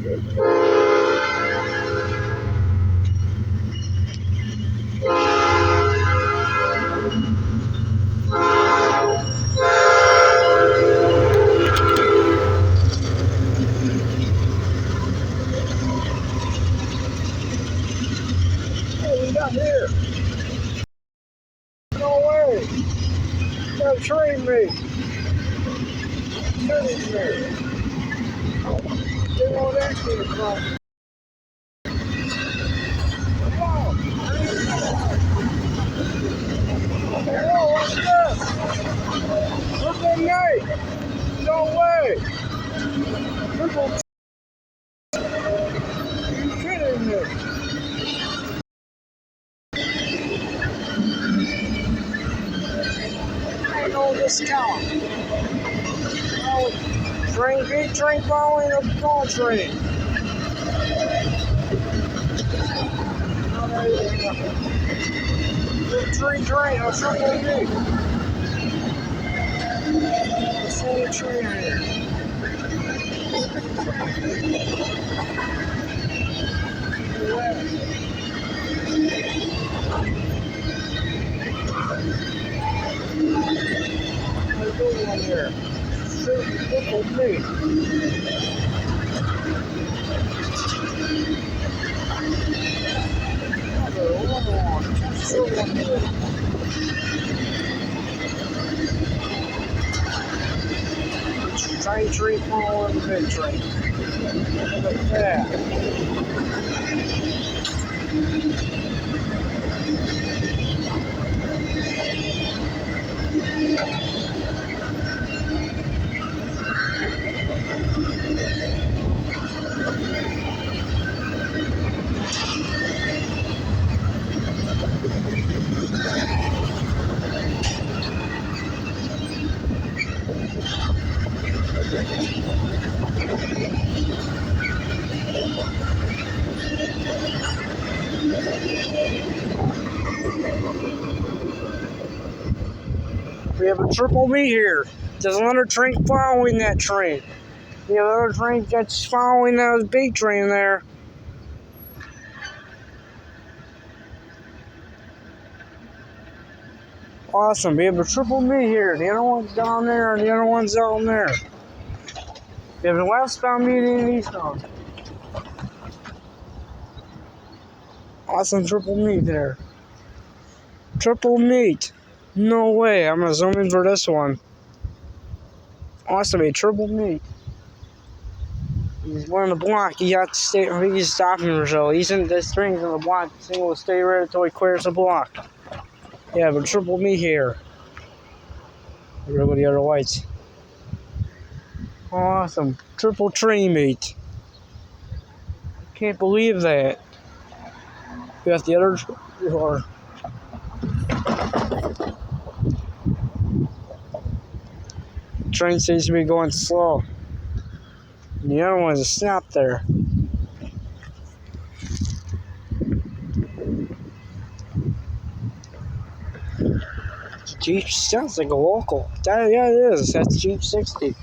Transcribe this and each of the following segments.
What we got here? No way. Got a train mate. Train mate. They won't actually across. Wow. Hello, what's this? Triple night. No way. Triple. You kidding me? Ain't no discount. Train, big train following a call train. Big train, a triple D. The same train here. There's a good one here. Triple D. Tiny tree following the big train. Look at that. We have a triple V here. There's another train following that train. We have another train that's following that big train there. Awesome. We have a triple V here. The other one's down there, and the other one's down there. We have a westbound meeting and eastbound. Awesome triple meet there. Triple meet. No way. I'm gonna zoom in for this one. Awesome, a triple meet. He's one in the block. He got to stay. He's stopping or so. He's in this string's in the block. This thing will stay right until he clears the block. Yeah, but triple meet here. We're gonna go the other lights. Awesome. Triple train meet. Can't believe that. We got the other door. Train seems to be going slow. And the other one's a snap there. Jeep sounds like a local. Yeah, it is. That's gp60.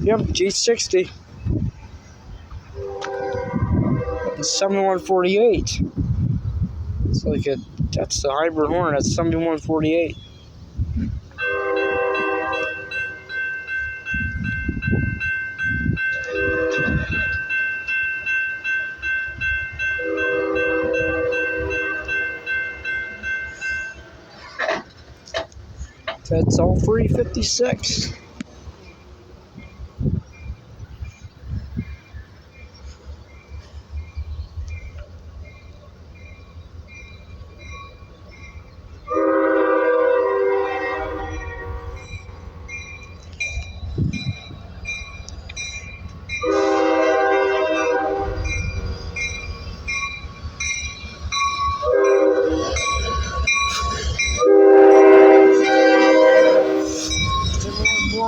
Yep, gp60. It's 7148. It's like a. That's the hybrid horn. That's 7148. That's all 356.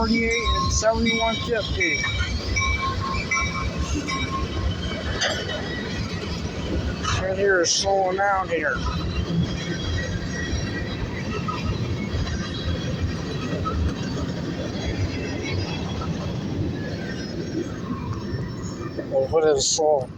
And 7150. Right here is slowing down here. Or what is salt?